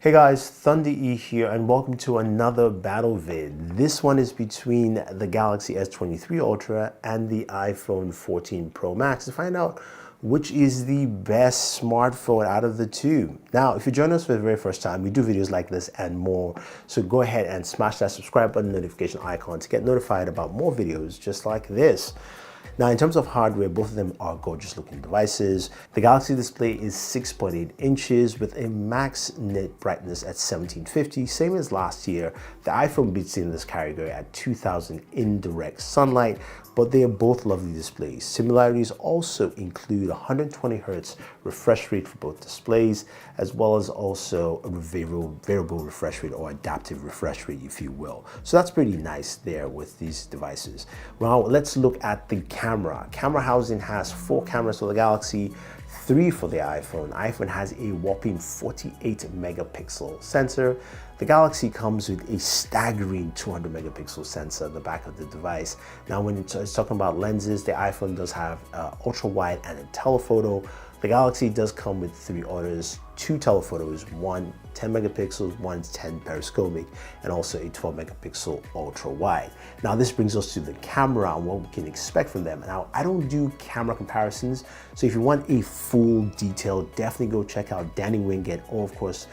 Hey guys, Thunder E here and welcome to another battle vid. This one is between the Galaxy S23 Ultra and the iPhone 14 Pro Max to find out which is the best smartphone out of the two. Now, if you join us for the very first time, we do videos like this and more. So go ahead and smash that subscribe button notification icon to get notified about more videos just like this. Now, in terms of hardware, both of them are gorgeous looking devices. The Galaxy display is 6.8 inches with a max nit brightness at 1750, same as last year. The iPhone beats in this category at 2000 in direct sunlight, but they are both lovely displays. Similarities also include 120 Hz refresh rate for both displays, as well as also a variable refresh rate or adaptive refresh rate, if you will. So that's pretty nice there with these devices. Now let's look at the camera. Camera housing has 4 cameras for the Galaxy, 3 for the iPhone. iPhone has a whopping 48 megapixel sensor. The Galaxy comes with a staggering 200 megapixel sensor at the back of the device. Now, when it's talking about lenses, the iPhone does have ultra wide and a telephoto. The Galaxy does come with 3 others, 2 telephotos, one 10 megapixels, one's 10 periscopic, and also a 12 megapixel ultra wide. Now this brings us to the camera and what we can expect from them. Now I don't do camera comparisons, so if you want a full detail, definitely go check out Danny Wingate or of course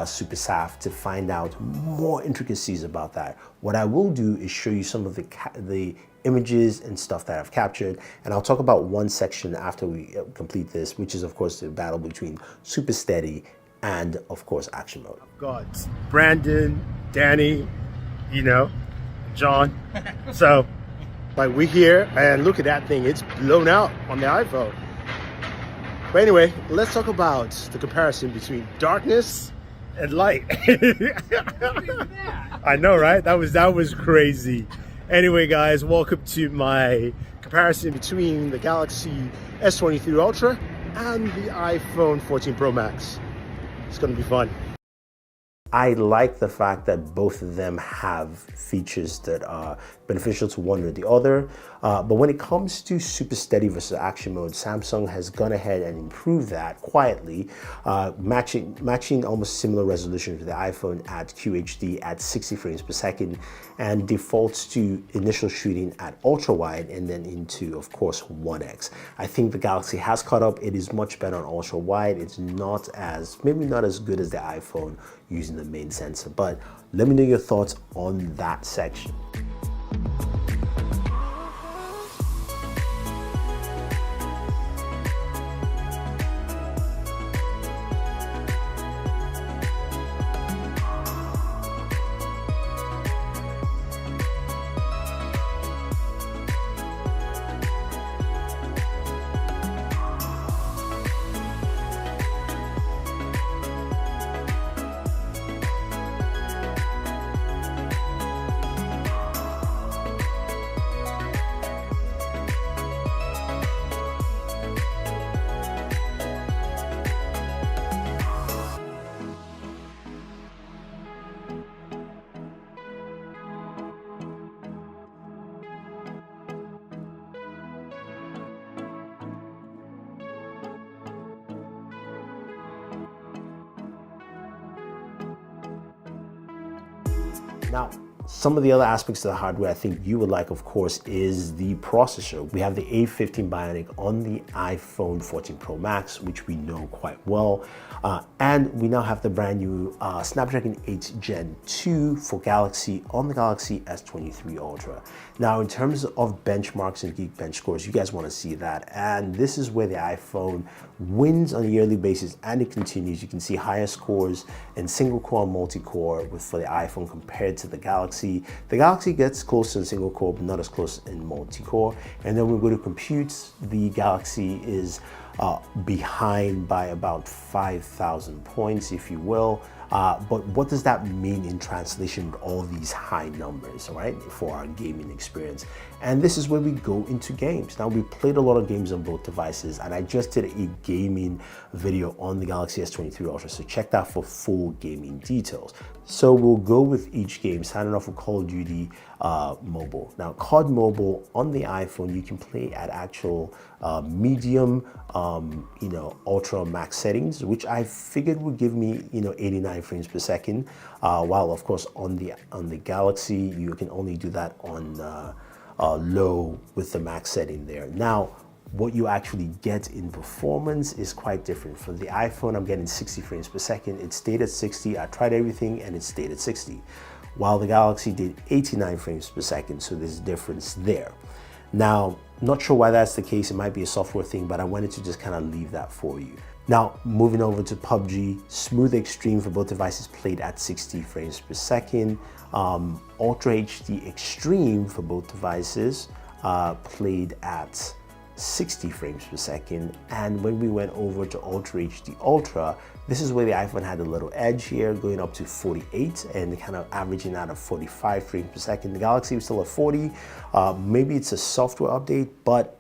Super Saf to find out more intricacies about that. What I will do is show you some of the images and stuff that I've captured, and I'll talk about one section after we complete this, which is of course the battle between Super Steady and of course action mode. God, Brandon, Danny, John. So like we're here and look at that thing, it's blown out on the iPhone. But anyway, let's talk about the comparison between darkness and light. I know, right? That was crazy. Anyway guys, welcome to my comparison between the Galaxy S23 Ultra and the iPhone 14 Pro Max. It's gonna be fun. I like the fact that both of them have features that are beneficial to one or the other. But when it comes to Super Steady versus action mode, Samsung has gone ahead and improved that quietly, matching almost similar resolution to the iPhone at QHD at 60 frames per second and defaults to initial shooting at ultra wide and then into, of course, 1x. I think the Galaxy has caught up. It is much better on ultra wide. It's maybe not as good as the iPhone using the main sensor, but let me know your thoughts on that section. Now, some of the other aspects of the hardware I think you would like, of course, is the processor. We have the A15 Bionic on the iPhone 14 Pro Max, which we know quite well. And we now have the brand new Snapdragon 8 Gen 2 for Galaxy on the Galaxy S23 Ultra. Now, in terms of benchmarks and Geekbench scores, you guys want to see that. And this is where the iPhone wins on a yearly basis, and it continues. You can see higher scores in single core and multi-core for the iPhone compared to the Galaxy. The Galaxy gets close in single core, but not as close in multi-core. And then when we go to compute, the Galaxy is behind by about 5,000 points, if you will. But what does that mean in translation with all these high numbers, all right, for our gaming experience? And this is where we go into games. Now, we played a lot of games on both devices, and I just did a gaming video on the Galaxy S23 Ultra, so check that for full gaming details. So we'll go with each game, starting off with Call of Duty Mobile. Now, COD Mobile on the iPhone, you can play at actual medium, ultra max settings, which I figured would give me, 89 89 frames per second, while of course on the Galaxy you can only do that on low with the max setting there. Now, what you actually get in performance is quite different. For the iPhone, I'm getting 60 frames per second. It stayed at 60. I tried everything and it stayed at 60. While the Galaxy did 89 frames per second, so there's a difference there. Now, not sure why that's the case. It might be a software thing, but I wanted to just kind of leave that for you. Now, moving over to PUBG, Smooth Extreme for both devices played at 60 frames per second. Ultra HD Extreme for both devices played at 60 frames per second. And when we went over to Ultra HD Ultra, this is where the iPhone had a little edge here, going up to 48 and kind of averaging out of 45 frames per second. The Galaxy was still at 40. Maybe it's a software update, but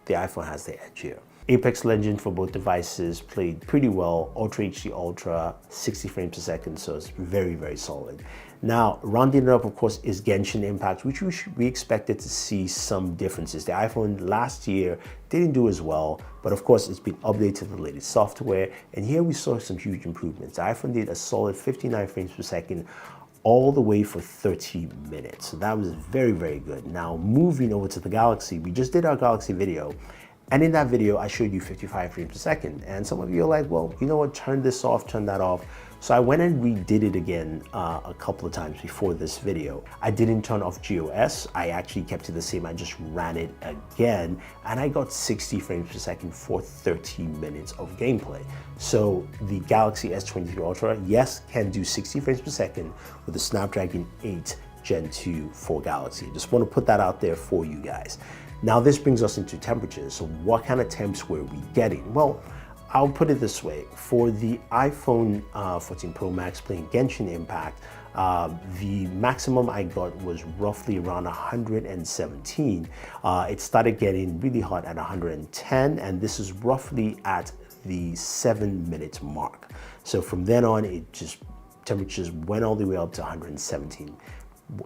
the iPhone has the edge here. Apex Legends for both devices played pretty well. Ultra HD Ultra, 60 frames per second, so it's very, very solid. Now, rounding it up, of course, is Genshin Impact, which we expected to see some differences. The iPhone last year didn't do as well, but of course, it's been updated to the latest software, and here we saw some huge improvements. The iPhone did a solid 59 frames per second, all the way for 30 minutes. So that was very, very good. Now, moving over to the Galaxy, we just did our Galaxy video, and in that video, I showed you 55 frames per second. And some of you are like, well, you know what, turn this off, turn that off. So I went and redid it again a couple of times before this video. I didn't turn off GOS. I actually kept it the same. I just ran it again, and I got 60 frames per second for 30 minutes of gameplay. So the Galaxy S23 Ultra, yes, can do 60 frames per second with the Snapdragon 8 Gen 2 for Galaxy. Just want to put that out there for you guys. Now this brings us into temperatures. So what kind of temps were we getting? Well, I'll put it this way. For the iPhone 14 Pro Max playing Genshin Impact, the maximum I got was roughly around 117. It started getting really hot at 110, and this is roughly at the 7-minute mark. So from then on, temperatures went all the way up to 117.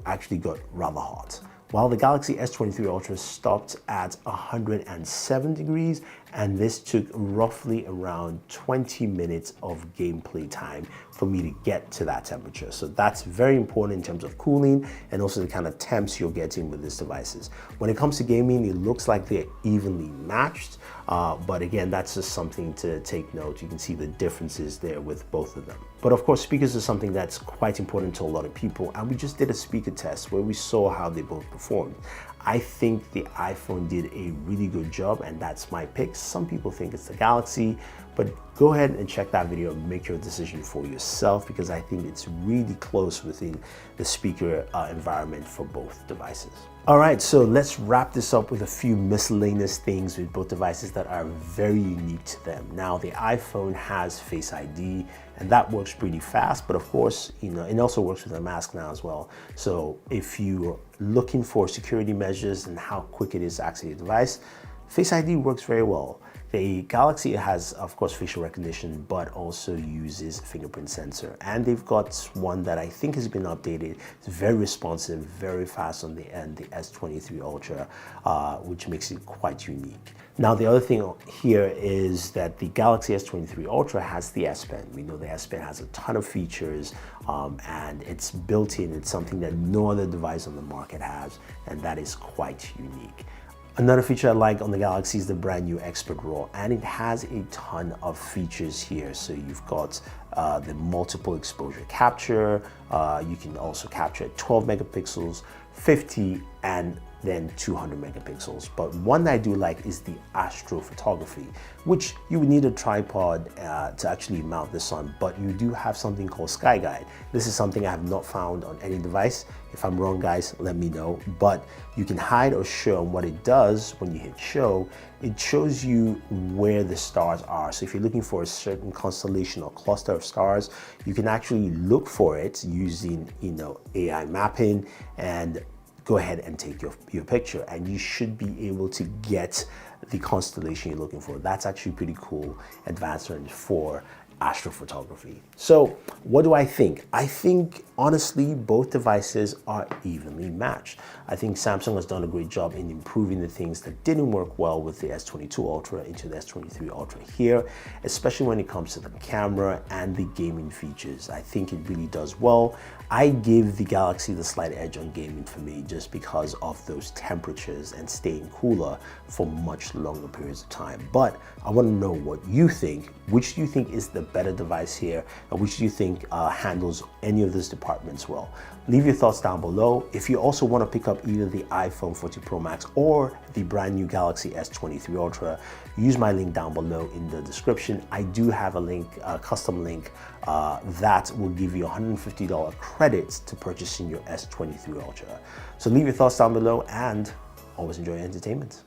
Actually got rather hot. While the Galaxy S23 Ultra stopped at 107 degrees, and this took roughly around 20 minutes of gameplay time for me to get to that temperature. So that's very important in terms of cooling and also the kind of temps you're getting with these devices. When it comes to gaming, it looks like they're evenly matched, but again, that's just something to take note. You can see the differences there with both of them. But of course, speakers is something that's quite important to a lot of people, and we just did a speaker test where we saw how they both performed. I think the iPhone did a really good job, and that's my pick. Some people think it's the Galaxy, but go ahead and check that video and make your decision for yourself, because I think it's really close within the speaker environment for both devices. All right, so let's wrap this up with a few miscellaneous things with both devices that are very unique to them. Now, the iPhone has Face ID, and that works pretty fast, but of course, it also works with a mask now as well. So if you're looking for security measures and how quick it is to access your device, Face ID works very well. The Galaxy has, of course, facial recognition, but also uses fingerprint sensor. And they've got one that I think has been updated. It's very responsive, very fast on the end, the S23 Ultra, which makes it quite unique. Now, the other thing here is that the Galaxy S23 Ultra has the S Pen. We know the S Pen has a ton of features, and it's built in. It's something that no other device on the market has, and that is quite unique. Another feature I like on the Galaxy is the brand new Expert RAW, and it has a ton of features here. So you've got the multiple exposure capture. You can also capture at 12 megapixels, 50, and then 200 megapixels. But one that I do like is the astrophotography, which you would need a tripod to actually mount this on, but you do have something called Sky Guide. This is something I have not found on any device. If I'm wrong, guys, let me know. But you can hide or show, and what it does when you hit show, it shows you where the stars are. So if you're looking for a certain constellation or cluster of stars, you can actually look for it using AI mapping and go ahead and take your picture, and you should be able to get the constellation you're looking for. That's actually pretty cool advancement for astrophotography. So what do I think? I think honestly both devices are evenly matched. I think Samsung has done a great job in improving the things that didn't work well with the S22 Ultra into the S23 Ultra here, especially when it comes to the camera and the gaming features. I think it really does well. I give the Galaxy the slight edge on gaming for me just because of those temperatures and staying cooler for much longer periods of time. But I want to know what you think. Which do you think is the better device here, and which do you think handles any of these departments well? Leave your thoughts down below. If you also want to pick up either the iPhone 14 Pro Max or the brand new Galaxy S23 Ultra, use my link down below in the description. I do have a link, a custom link that will give you $150 credits to purchasing your S23 Ultra. So leave your thoughts down below and always enjoy your entertainment.